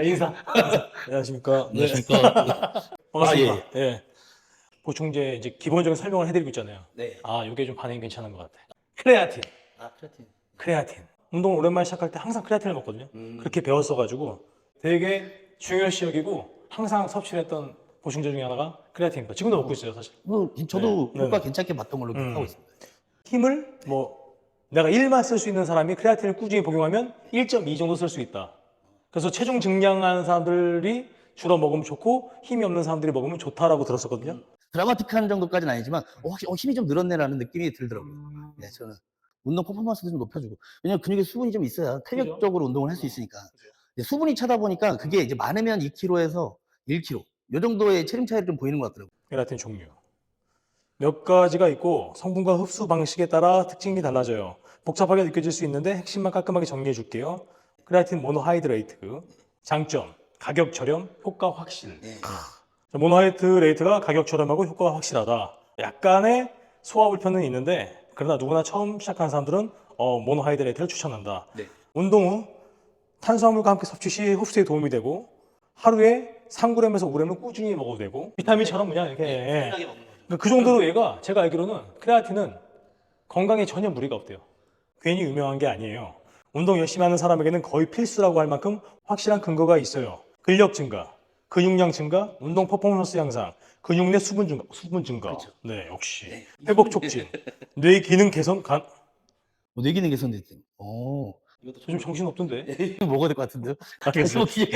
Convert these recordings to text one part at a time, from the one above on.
인사. 인사. 안녕하십니까. 네. 안녕하십니까. 반갑습니다. 예. 예. 보충제 이제 기본적인 설명을 해드리고 있잖아요. 네. 아, 이게 좀 반응이 괜찮은 것 같아. 크레아틴. 크레아틴. 크레아틴. 운동 오랜만에 시작할 때 항상 크레아틴을 먹거든요. 그렇게 배웠어가지고 되게 중요시 여기고 항상 섭취를 했던 보충제 중에 하나가 크레아틴입니다. 지금도 먹고 있어요, 사실. 저도 네. 효과 네. 괜찮게 봤던 걸로 기억하고 있습니다. 힘을 내가 1만 쓸 수 있는 사람이 크레아틴을 꾸준히 복용하면 1.2 정도 쓸 수 있다. 그래서 체중 증량하는 사람들이 주로 먹으면 좋고 힘이 없는 사람들이 먹으면 좋다라고 들었었거든요. 드라마틱한 정도까지는 아니지만 확실히 힘이 좀 늘었네라는 느낌이 들더라고요. 네, 저는 운동 퍼포먼스도 좀 높여주고, 왜냐면 근육에 수분이 좀 있어야 탄력적으로 운동을 할 수 있으니까. 수분이 차다 보니까 그게 이제 많으면 2kg에서 1kg 요 정도의 체중 차이를 좀 보이는 것 같더라고요. 크레아틴 종류 몇 가지가 있고 성분과 흡수 방식에 따라 특징이 달라져요. 복잡하게 느껴질 수 있는데 핵심만 깔끔하게 정리해 줄게요. 크레아틴 모노하이드레이트 장점 가격 저렴 효과 확실. 모노하이드레이트가 가격 저렴하고 효과가 확실하다. 약간의 소화 불편은 있는데 그러나 누구나 처음 시작하는 사람들은 모노하이드레이트를 추천한다. 네. 운동 후 탄수화물과 함께 섭취 시 흡수에 도움이 되고 하루에 3g에서 5g은 꾸준히 먹어도 되고 비타민처럼 그냥 이렇게 편하게 먹는 거죠. 그 정도로 얘가 제가 알기로는 크레아틴은 건강에 전혀 무리가 없대요. 괜히 유명한 게 아니에요. 운동 열심히 하는 사람에게는 거의 필수라고 할 만큼 확실한 근거가 있어요. 근력 증가, 근육량 증가, 운동 퍼포먼스 향상, 근육 내 수분 증가. 그렇죠. 네, 역시. 회복 촉진, 뇌 기능 개선, 뇌 기능 개선도 있대요. 요즘 정신 없던데. 이거 먹어야 될 것 같은데요? 알겠어요. 다시 먹기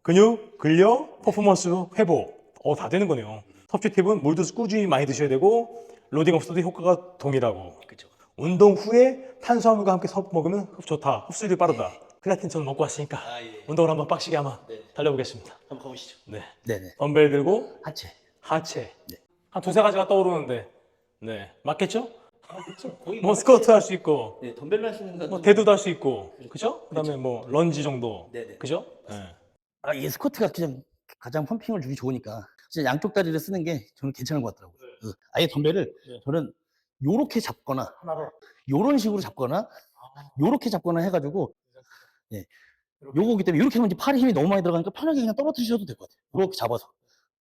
근육, 근력, 퍼포먼스, 회복. 다 되는 거네요. 섭취 팁은 물도 꾸준히 많이 드셔야 되고 로딩 없어도 효과가 동일하고. 그렇죠. 운동 후에 탄수화물과 함께 먹으면 좋다. 흡수율이 빠르다. 크레아틴 저는 먹고 왔으니까 예. 운동을 한번 빡시게 한번 네. 달려보겠습니다. 한번 가보시죠. 네. 네네. 덤벨 들고 하체. 하체. 네. 한 두세 가지가 떠오르는데. 네. 맞겠죠? 거의 뭐 스쿼트 할 수 있고, 네, 덤벨로 하시는 건 뭐 데드도 할 수 있고, 그죠? 그다음에 뭐 런지 정도, 네네. 그죠? 네. 이 스쿼트가 그냥 가장 펌핑을 주기 좋으니까 진짜 양쪽 다리를 쓰는 게 저는 괜찮은 것 같더라고요. 아예 덤벨을 저는 요렇게 잡거나 하나로. 요런 식으로 잡거나 요렇게 잡거나 해가지고 요거기 때문에 이렇게 하면 이제 팔에 힘이 너무 많이 들어가니까 편하게 그냥 떨어뜨리셔도 될 것 같아요. 이렇게 잡아서.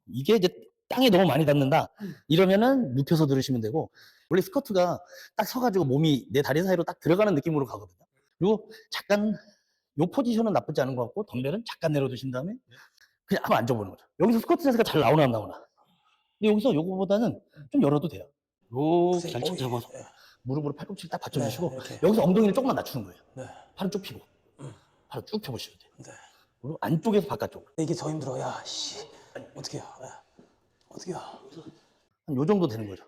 이게 이제 땅에 너무 많이 닿는다 이러면은 눕혀서 들으시면 되고, 원래 스쿼트가 딱 서가지고 몸이 내 다리 사이로 딱 들어가는 느낌으로 가거든요. 그리고 잠깐 요 포지션은 나쁘지 않은 것 같고 덤벨은 잠깐 내려두신 다음에 그냥 한번 앉아보는 거죠. 여기서 스쿼트 자세가 잘 나오나 안 나오나. 근데 여기서 요거보다는 좀 열어도 돼요. 요렇게 잘 잡아서 무릎으로 팔꿈치를 딱 받쳐주시고 여기서 엉덩이를 조금만 낮추는 거예요. 팔은 쭉 펴고 팔을 쭉 펴보시면 돼요. 그리고 안쪽에서 바깥쪽으로. 이게 더 힘들어. 야, 씨. 어떻게 해? 어떻게 해? 한 요 정도 되는 거죠.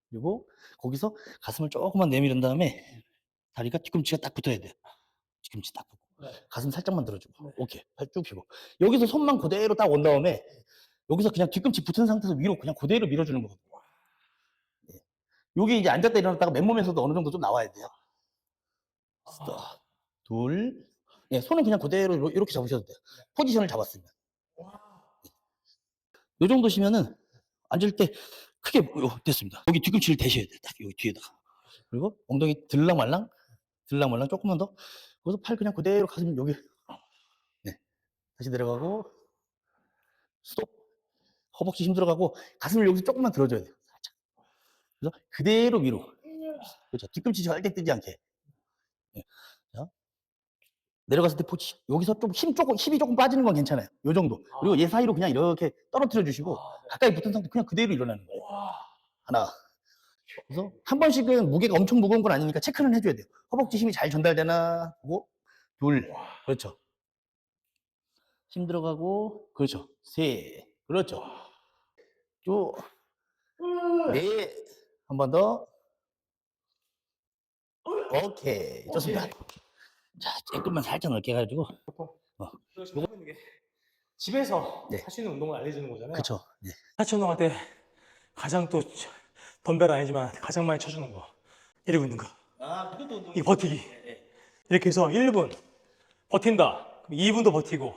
그리고 거기서 가슴을 조금만 내밀은 다음에 다리가 뒤꿈치가 딱 붙어야 돼요. 뒤꿈치 딱 붙고 가슴 살짝만 들어주고 오케이 팔 쭉 펴고 여기서 손만 그대로 딱 온 다음에 여기서 그냥 뒤꿈치 붙은 상태에서 위로 그냥 그대로 밀어주는 거거든요. 여기 이제 앉았다 일어났다가 맨몸에서도 어느 정도 좀 나와야 돼요. 둘, 손은 그냥 그대로 이렇게 잡으셔도 돼요. 포지션을 잡았으면. 요 정도시면은 앉을 때 크게 됐습니다. 여기 뒤꿈치를 대셔야 돼요. 딱 여기 뒤에다가. 그리고 엉덩이 들락말랑 조금만 더. 그래서 팔 그냥 그대로 가슴 여기. 다시 내려가고 스톱. 허벅지 힘 들어가고 가슴을 여기서 조금만 들어줘야 돼요. 살짝. 그래서 그대로 위로. 그렇죠. 뒤꿈치 절대 뜨지 않게. 자, 내려갔을 때 포지션. 여기서 좀 힘이 조금 빠지는 건 괜찮아요. 요 정도. 그리고 얘 사이로 그냥 이렇게 떨어뜨려 주시고 가까이 붙은 상태 그냥 그대로 일어나는 거예요. 하나. 그래서 한 번씩은 무게가 엄청 무거운 건 아니니까 체크는 해줘야 돼요. 허벅지 힘이 잘 전달되나 보고. 둘. 그렇죠. 힘 들어가고. 그렇죠. 셋. 그렇죠. 쭉. 넷. 한 번 더. 오케이. 좋습니다. 자, 조금만 살짝 넓게 해가지고. 집에서 네. 할 수 있는 운동을 알려주는 거잖아요. 그쵸. 네. 하체 운동할 때 가장 또 덤벨 아니지만 가장 많이 쳐주는 거. 이러고 있는 거. 그것도 운동. 이 버티기. 이렇게 해서 1분 버틴다. 그럼 2분도 버티고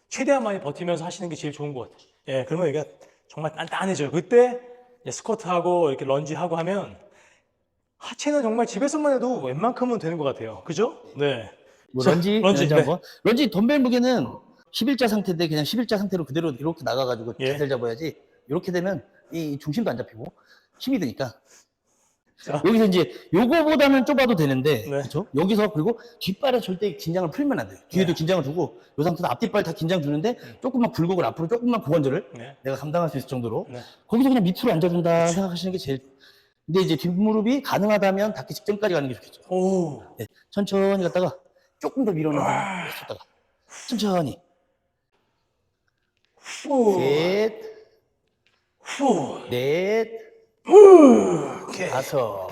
최대한 많이 버티면서 하시는 게 제일 좋은 것 같아요. 예, 그러면 여기가 정말 단단해져요. 그때 스쿼트하고 이렇게 런지하고 하면 하체는 정말 집에서만 해도 웬만큼은 되는 것 같아요. 그죠? 네. 뭐 자, 런지 런지. 네. 한번. 런지 덤벨 무게는 11자 상태인데 그냥 11자 상태로 그대로 이렇게 나가가지고 예. 자세를 잡아야지. 이렇게 되면 이 중심도 안 잡히고 힘이 드니까. 자. 여기서 이제 요거보다는 좁아도 되는데, 네. 그렇죠? 여기서 그리고 뒷발에 절대 긴장을 풀면 안 돼요. 뒤에도 네. 긴장을 주고 요 상태에서 앞뒷발 다 긴장 주는데 조금만 굴곡을 앞으로 조금만 고관절을 네. 내가 감당할 수 있을 정도로 네. 거기서 그냥 밑으로 앉아준다 생각하시는 게 제일. 근데 이제 뒷무릎이 가능하다면 닿기 직전까지 가는 게 좋겠죠. 오. 네. 천천히 갔다가 조금 더 밀어넣어서 쳤다가 천천히 후. 셋, 후. 넷, 오케이. 다섯.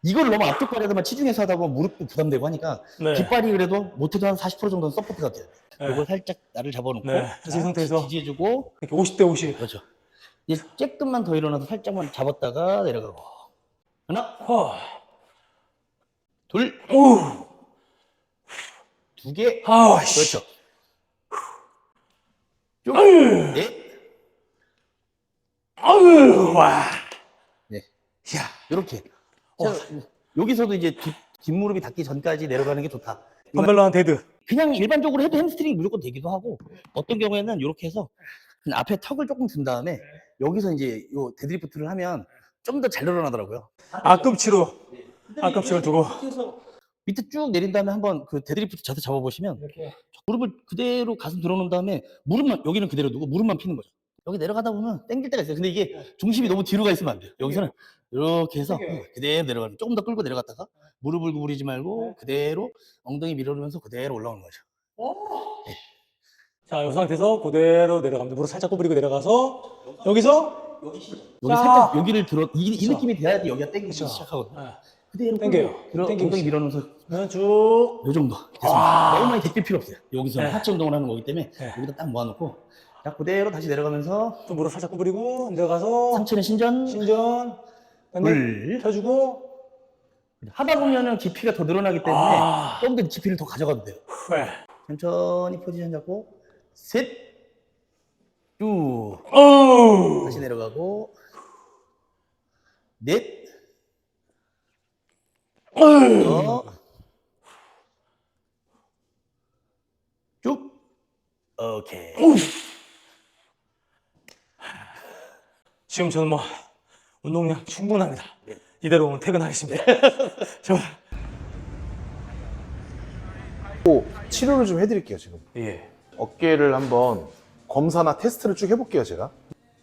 이걸 너무 앞쪽 발에다만 치중해서 하다 보면 무릎도 부담되고 하니까 네. 뒷발이 그래도 못해도 한 40% 정도는 서포트가 돼요. 네. 이걸 살짝 나를 잡아놓고 네. 그래서 이 상태에서 지지해주고 이렇게 50대 50. 그렇죠. 이제 조금만 더 일어나서 살짝만 잡았다가 내려가고 하나, 허. 둘, 오. 두 개, 아, 씨. 그렇죠. 쭉, 넷, 아유, 와. 네. 야. 이렇게. 자, 여기서도 이제 뒷무릎이 닿기 전까지 내려가는 게 좋다. 덤벨런 데드. 그냥 일반적으로 해도 햄스트링이 무조건 되기도 하고 어떤 경우에는 이렇게 해서 그냥 앞에 턱을 조금 든 다음에 여기서 이제 요 데드리프트를 하면 좀 더 잘 늘어나더라고요. 앞꿈치로. 앞꿈치를 두고. 밑에 쭉 내린 다음에 한번 그 데드리프트 자세 잡아보시면 이렇게. 무릎을 그대로 가슴 들어놓은 다음에 무릎만 여기는 그대로 두고 무릎만 피는 거죠. 여기 내려가다 보면 당길 때가 있어요. 근데 이게 중심이 너무 뒤로 가 있으면 안 돼요. 여기서는 이렇게 해서 그대로 내려가는, 조금 더 끌고 내려갔다가 무릎을 구부리지 말고 그대로 엉덩이 밀어주면서 그대로 올라오는 거죠. 자, 이 상태에서 그대로 내려갑니다. 무릎 살짝 구부리고 내려가서 여기서 여기 자. 살짝 여기를 들어 이 그쵸. 느낌이 돼야지 여기가 당기기 그쵸. 시작하거든요. 네. 그대로 당겨요. 들어 당기기 엉덩이 밀어넣어서 그냥 쭉. 요 정도 됐습니다. 와. 너무 많이 대필 필요 없어요. 여기서는 네. 하체 운동을 하는 거기 때문에 네. 여기다 딱 모아놓고 자 그대로 다시 내려가면서 또 무릎 살짝 구부리고 내려가서 상체는 신전 신전. 물 펴주고. 하다 보면은 깊이가 더 늘어나기 때문에 아. 조금 더 깊이를 더 가져가도 돼요. 네. 천천히 포지션 잡고 셋, 쭉 오. 다시 내려가고 넷, 쭉 오케이. 지금 저는 뭐 운동량 충분합니다. 이대로 오늘 퇴근하겠습니다. 저. 또 치료를 좀 해드릴게요. 지금 예. 어깨를 한번 검사나 테스트를 쭉 해볼게요. 제가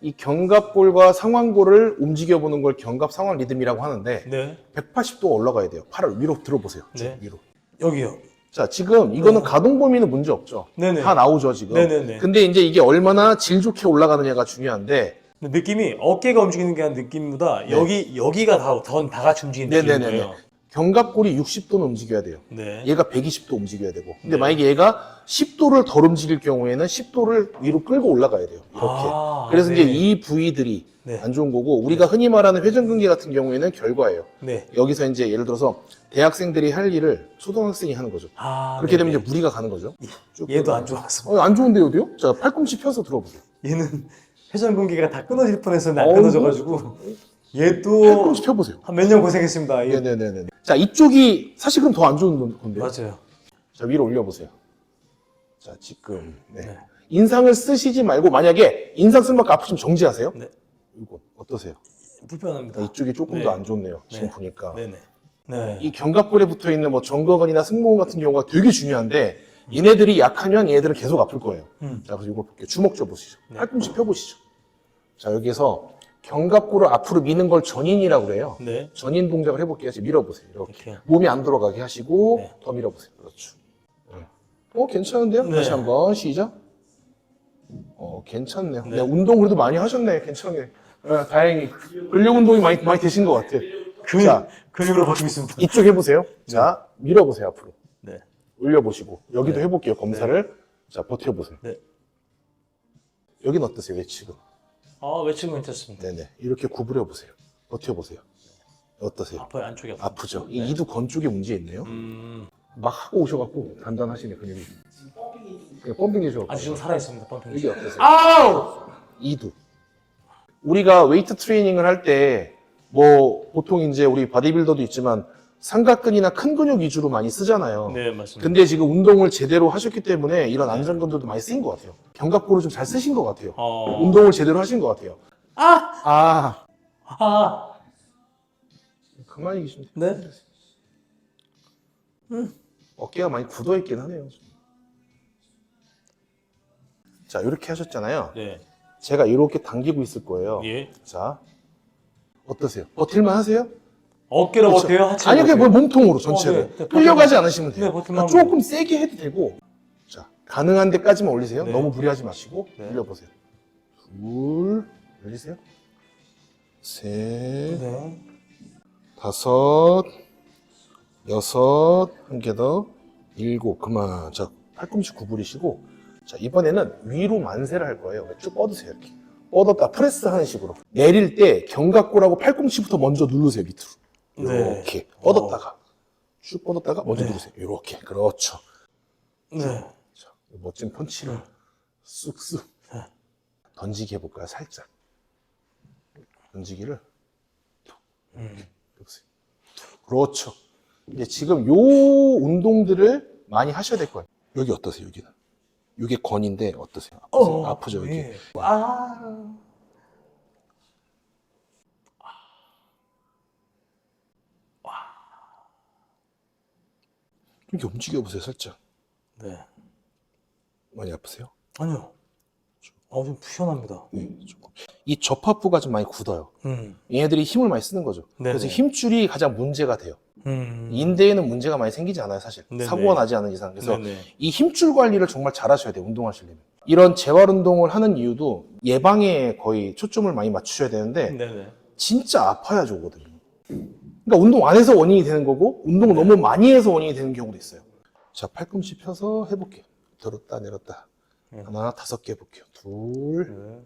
이 견갑골과 상완골을 움직여보는 걸 견갑 상완 리듬이라고 하는데 네. 180도 올라가야 돼요. 팔을 위로 들어보세요. 쭉 네. 위로. 여기요. 자, 지금 이거는 가동 범위는 문제 없죠. 네네. 다 나오죠 지금. 네네네. 근데 이제 이게 얼마나 질 좋게 올라가느냐가 중요한데. 느낌이 어깨가 움직이는 게 아니라 느낌보다 여기가 다 같이 움직이는 느낌인 네네네네. 거예요. 견갑골이 60도는 움직여야 돼요. 네. 얘가 120도 움직여야 되고. 근데 네. 만약에 얘가 10도를 덜 움직일 경우에는 10도를 위로 끌고 올라가야 돼요. 이렇게. 아, 그래서 네. 이제 이 부위들이 네. 안 좋은 거고, 우리가 흔히 말하는 회전근개 같은 경우에는 결과예요. 네. 여기서 이제 예를 들어서 대학생들이 할 일을 초등학생이 하는 거죠. 아, 그렇게 되면 네네. 이제 무리가 가는 거죠. 쭉 얘도 끌어가요. 안 좋아서. 안 좋은데요, 어디요? 자, 팔꿈치 펴서 들어보세요. 얘는 회전 공기가 다 끊어질 뻔했었는데 안 어우. 끊어져가지고 얘도 팔꿈치 펴보세요. 한 몇 년 고생했습니다. 얘. 네네네네. 자, 이쪽이 사실 그럼 더 안 좋은 건데요. 맞아요. 자, 위로 올려보세요. 자, 지금. 네. 네. 인상을 쓰시지 말고, 만약에 인상 쓴 만큼 아프시면 정지하세요. 네. 이거 어떠세요? 불편합니다. 이쪽이 조금 네. 더 안 좋네요. 지금 네. 보니까. 네네. 네. 이 견갑골에 붙어 있는 뭐 정거근이나 승모근 같은 경우가 되게 중요한데, 얘네들이 약하면 얘네들은 계속 아플 거예요. 자, 그래서 이거 볼게요. 주먹 쥐어보시죠. 네. 팔꿈치 펴보시죠. 자, 여기서 견갑골을 앞으로 미는 걸 전인이라고 그래요. 네. 전인 동작을 해볼게요. 지금 밀어보세요. 이렇게. 이렇게요. 몸이 안 들어가게 하시고, 네. 더 밀어보세요. 그렇죠. 괜찮은데요? 네. 다시 한번 시작. 괜찮네요. 네. 네, 운동 그래도 많이 하셨네. 괜찮네. 다행히. 근력 운동이 많이 되신 것 같아요. 자, 근육으로 버티겠습니다. 이쪽 해보세요. 자, 밀어보세요, 앞으로. 네. 올려보시고. 여기도 네. 해볼게요, 검사를. 자, 버텨보세요. 네. 여긴 어떠세요, 외측은? 아, 외측은 괜찮습니다. 네네. 이렇게 구부려보세요. 버텨보세요. 어떠세요? 아파요, 안쪽이 아파요. 아프죠? 이 이두 건 쪽에 문제 있네요. 막 하고 오셔갖고 단단하시네, 근육이. 그냥 펌핑 되셔갖고. 아직 좀 살아있습니다, 펌핑. 이게 어떠세요? 아우! 이두. 우리가 웨이트 트레이닝을 할 때, 뭐, 보통 이제 우리 바디빌더도 있지만, 삼각근이나 큰 근육 위주로 많이 쓰잖아요. 네, 맞습니다. 근데 지금 운동을 제대로 하셨기 때문에 이런 안전근들도 많이 쓰인 것 같아요. 견갑골을 좀 잘 쓰신 것 같아요. 운동을 제대로 하신 것 같아요. 가만히 계시면 돼요. 네. 어깨가 많이 굳어 있긴 하네요. 자, 이렇게 하셨잖아요. 네. 제가 이렇게 당기고 있을 거예요. 예. 자, 어떠세요? 버틸만 하세요? 어깨로 그렇죠. 버텨요? 하체 아니, 그냥 버텨요? 몸통으로 전체를. 네. 네, 끌려가지 않으시면 돼요. 네, 버틸만 그러니까 하면 조금 세게 해도 되고. 자, 가능한 데까지만 올리세요. 네. 너무 무리하지 마시고. 네. 올려보세요. 둘, 올리세요. 셋, 네. 다섯, 여섯, 한 개 더, 일곱, 그만. 자, 팔꿈치 구부리시고. 자, 이번에는 위로 만세를 할 거예요. 쭉 뻗으세요, 이렇게. 뻗었다 프레스 하는 식으로. 내릴 때 견갑골하고 팔꿈치부터 먼저 누르세요, 밑으로. 네. 이렇게 뻗었다가 쭉 뻗었다가 먼저 네. 누르세요. 이렇게. 그렇죠. 네. 자, 멋진 펀치를 쑥쑥 던지기 해볼까요? 살짝 던지기를 해보세요. 그렇죠. 이제 지금 요 운동들을 많이 하셔야 될 거예요. 여기 어떠세요? 여기는 이게 건인데 어떠세요? 아프세요? 아프죠 여기? 예. 이렇게 움직여 보세요. 살짝. 네. 많이 아프세요? 아니요. 좀 시원합니다. 네, 조금. 이 접합부가 좀 많이 굳어요. 음. 얘네들이 힘을 많이 쓰는 거죠. 네네. 그래서 힘줄이 가장 문제가 돼요. 인대에는 문제가 많이 생기지 않아요, 사실. 네네. 사고가 나지 않은 이상. 그래서 네네. 이 힘줄 관리를 정말 잘 하셔야 돼요, 운동하시려면. 이런 재활 운동을 하는 이유도 예방에 거의 초점을 많이 맞추셔야 되는데, 네네. 진짜 아파야 좋거든요. 그러니까 운동 안 해서 원인이 되는 거고, 운동을 너무 많이 해서 원인이 되는 경우도 있어요. 자, 팔꿈치 펴서 해볼게요. 들었다, 내렸다. 하나, 5개 해볼게요. 둘,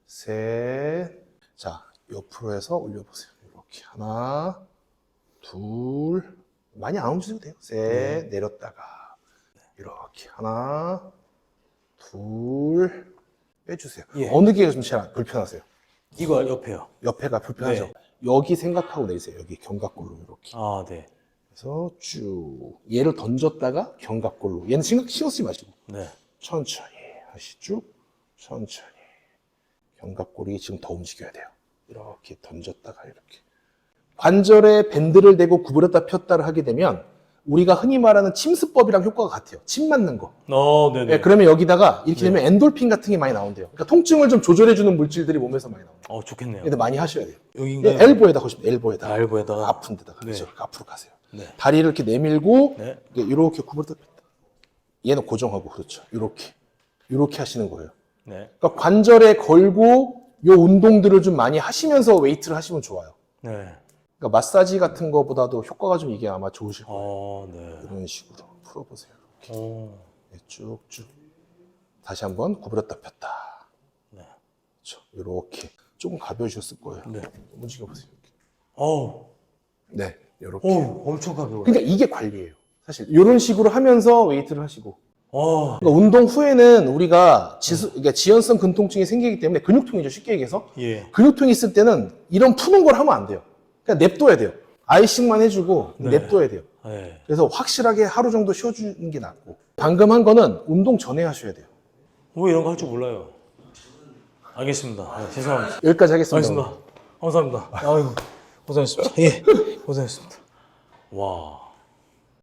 셋. 자, 옆으로 해서 올려보세요. 이렇게. 하나, 둘. 많이 안 움직여도 돼요. 셋, 내렸다가. 이렇게. 하나, 둘. 빼주세요. 예. 어느 게 좀 제일 불편하세요? 이거 옆에요. 옆에가 불편하죠? 네. 여기 생각하고 내리세요. 여기 견갑골로 이렇게. 네. 그래서 쭉. 얘를 던졌다가 견갑골로. 얘는 신경 쓰지 마시고. 네. 천천히 하시죠. 천천히. 견갑골이 지금 더 움직여야 돼요. 이렇게 던졌다가 이렇게. 관절에 밴드를 대고 구부렸다 폈다를 하게 되면 우리가 흔히 말하는 침수법이랑 효과가 같아요. 침 맞는 거. 네네. 네, 그러면 여기다가 이렇게 되면 엔돌핀 같은 게 많이 나온대요. 그러니까 통증을 좀 조절해주는 물질들이 몸에서 많이 나옵니다. 좋겠네요. 근데 많이 하셔야 돼요. 여기인가요? 네, 엘보에다 하시면 엘보에다. 엘보에다가. 아픈 데다가. 네. 그렇죠. 앞으로 가세요. 네. 다리를 이렇게 내밀고 네. 이렇게 구부렸다 폈다. 얘는 고정하고 그렇죠. 이렇게 하시는 거예요. 네. 그러니까 관절에 걸고 요 운동들을 좀 많이 하시면서 웨이트를 하시면 좋아요. 네. 그러니까 마사지 같은 거보다도 효과가 좀 이게 아마 좋으실 거예요. 네. 이런 식으로 풀어보세요. 이렇게. 오. 네, 쭉쭉. 다시 한번 구부렸다 폈다. 네. 그렇죠. 이렇게 조금 가벼우셨을 거예요. 네. 움직여보세요. 이렇게. 어우. 네, 이렇게. 엄청 가벼워요. 그러니까 이게 관리예요. 사실 이런 식으로 하면서 웨이트를 하시고. 그러니까 운동 후에는 우리가 그러니까 지연성 근통증이 생기기 때문에 근육통이죠. 쉽게 얘기해서. 예. 근육통이 있을 때는 이런 푸는 걸 하면 안 돼요. 그냥 냅둬야 돼요. 아이싱만 해주고 네. 냅둬야 돼요. 네. 그래서 확실하게 하루 정도 쉬어주는 게 낫고. 방금 한 거는 운동 전에 하셔야 돼요. 이런 거 할 줄 몰라요. 알겠습니다. 죄송합니다. 여기까지 하겠습니다. 알겠습니다. 감사합니다. 아이고, 고생했습니다. 예. 고생했습니다. 와.